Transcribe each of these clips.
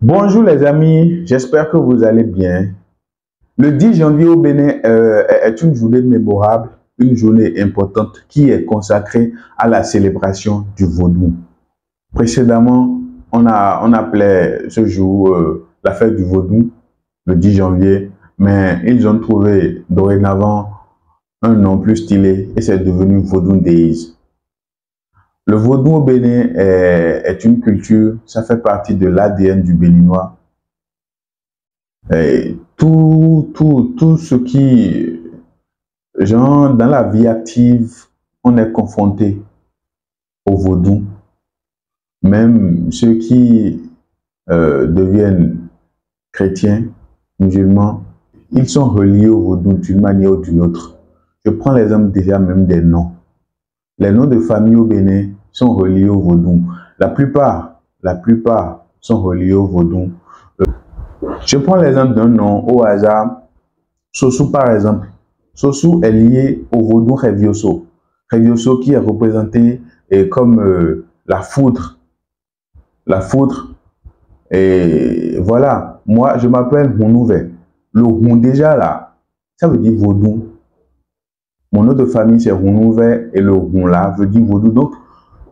Bonjour les amis, j'espère que vous allez bien. Le 10 janvier au Bénin est une journée mémorable, une journée importante qui est consacrée à la célébration du vaudou. Précédemment, on appelait ce jour la fête du vaudou, le 10 janvier, mais ils ont trouvé dorénavant un nom plus stylé et c'est devenu Vaudou Days. Le vaudou au Bénin est une culture, ça fait partie de l'ADN du Béninois. Et tout ce qui, genre, dans la vie active, on est confronté au vaudou. Même ceux qui deviennent chrétiens, musulmans, ils sont reliés au vaudou d'une manière ou d'une autre. Je prends l'exemple déjà même des noms. Les noms de famille au Bénin sont reliés au vaudou. La plupart sont reliés au vaudou. Je prends l'exemple d'un nom au hasard. Sossou par exemple. Sossou est lié au vaudou Revioso. Revioso qui est représenté comme la foudre. La foudre. Et voilà. Moi, je m'appelle Hounouvé. Le Houn déjà là, ça veut dire vaudou. Mon nom de famille c'est Hounouvé et le Houn là veut dire vaudou. Donc,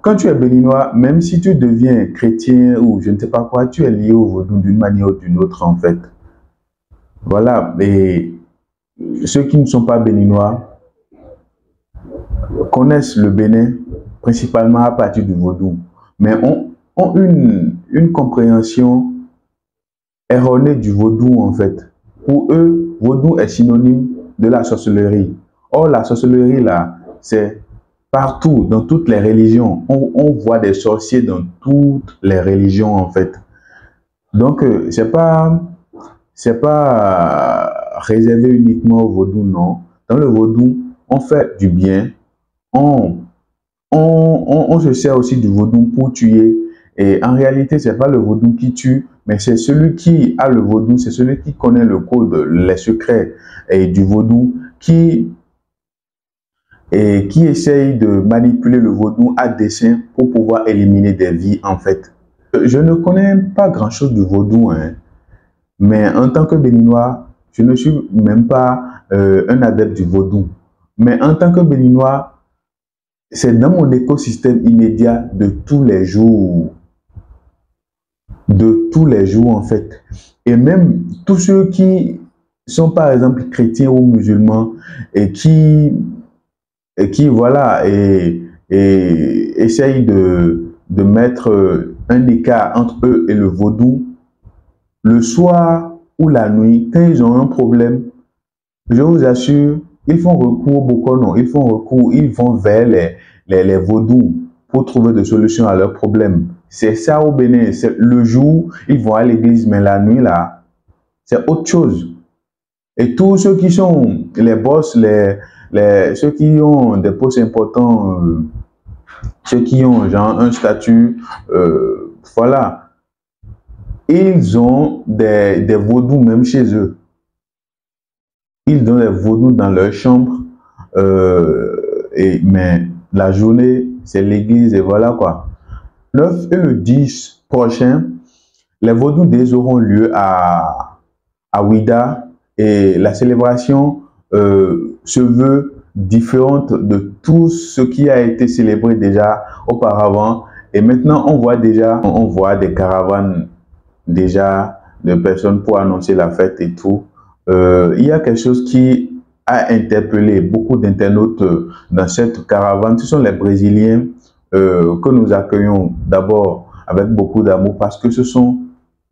quand tu es béninois, même si tu deviens chrétien ou je ne sais pas quoi, tu es lié au vaudou d'une manière ou d'une autre en fait. Voilà, et ceux qui ne sont pas béninois connaissent le Bénin principalement à partir du vaudou, mais ont une compréhension erronée du vaudou en fait. Pour eux, vaudou est synonyme de la sorcellerie. Or, la sorcellerie là, c'est partout, dans toutes les religions. On voit des sorciers dans toutes les religions en fait. Donc, c'est pas réservé uniquement au vaudou, non. Dans le vaudou, on fait du bien. On se sert aussi du vaudou pour tuer. Et en réalité, c'est pas le vaudou qui tue, mais c'est celui qui a le vaudou, c'est celui qui connaît le code, les secrets du vaudou, qui essaye de manipuler le vaudou à dessein pour pouvoir éliminer des vies en fait. Je ne connais pas grand-chose du vaudou, hein, mais en tant que béninois, je ne suis même pas un adepte du vaudou. Mais en tant que béninois, c'est dans mon écosystème immédiat de tous les jours. De tous les jours en fait. Et même tous ceux qui sont par exemple chrétiens ou musulmans et qui voilà, et essayent de mettre un écart entre eux et le vaudou, le soir ou la nuit, quand ils ont un problème, je vous assure, ils font recours, beaucoup non, ils font recours, ils vont vers les vaudous pour trouver des solutions à leurs problèmes. C'est ça au Bénin, c'est le jour, ils vont à l'église, mais la nuit là, c'est autre chose. Et tous ceux qui sont les boss, ceux qui ont des postes importants, ceux qui ont genre un statut, voilà, ils ont des vaudous même chez eux. Ils ont des vaudous dans leur chambre, mais la journée, c'est l'église et voilà quoi. Le 9 et le 10 prochain, les vaudous Days auront lieu à Ouidah et la célébration se veut différente de tout ce qui a été célébré déjà auparavant. Et maintenant, on voit des caravanes déjà de personnes pour annoncer la fête et tout. Il y a quelque chose qui a interpellé beaucoup d'internautes dans cette caravane. Ce sont les Brésiliens que nous accueillons d'abord avec beaucoup d'amour parce que ce sont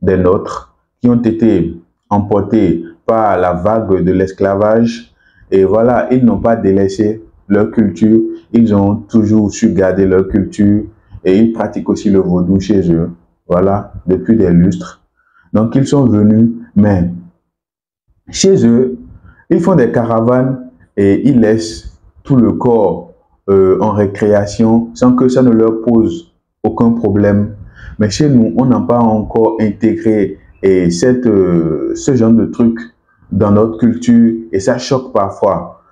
des nôtres qui ont été emportés par la vague de l'esclavage. Et voilà, ils n'ont pas délaissé leur culture. Ils ont toujours su garder leur culture et ils pratiquent aussi le vaudou chez eux. Voilà, depuis des lustres. Donc, ils sont venus, mais chez eux, ils font des caravanes et ils laissent tout le corps en récréation sans que ça ne leur pose aucun problème. Mais chez nous, on n'a pas encore intégré ce genre de truc dans notre culture et ça choque parfois.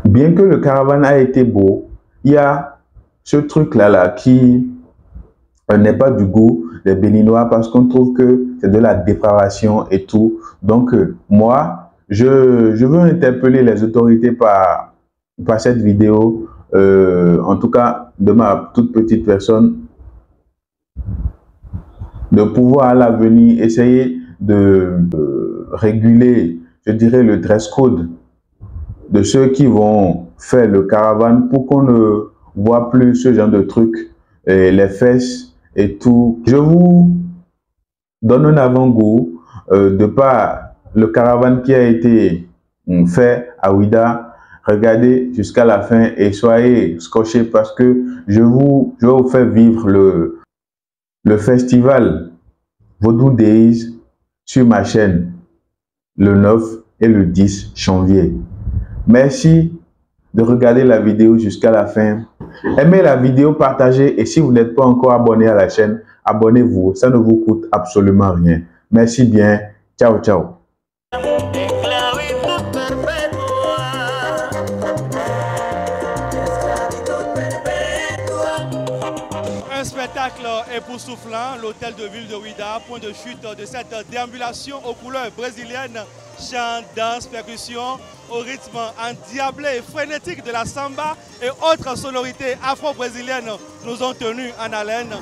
Bien que le caravane a été beau, il y a ce truc là qui n'est pas du goût des Béninois parce qu'on trouve que c'est de la dépravation et tout. Donc, moi, je veux interpeller les autorités par cette vidéo, en tout cas de ma toute petite personne, de pouvoir à l'avenir essayer de réguler, je dirais, le dress code de ceux qui vont faire le caravane pour qu'on ne voit plus ce genre de trucs, les fesses et tout. Je vous donne un avant-goût de par le caravane qui a été fait à Ouidah. Regardez jusqu'à la fin et soyez scotchés parce que je vais vous faire vivre le festival Vodou Days sur ma chaîne le 9 et le 10 janvier. Merci de regarder la vidéo jusqu'à la fin. Aimez la vidéo, partagez et si vous n'êtes pas encore abonné à la chaîne, abonnez-vous. Ça ne vous coûte absolument rien. Merci bien. Ciao, ciao. Un spectacle époustouflant, l'hôtel de ville de Ouidah, point de chute de cette déambulation aux couleurs brésiliennes, chant, danse, percussion, au rythme endiablé et frénétique de la samba et autres sonorités afro-brésiliennes nous ont tenus en haleine.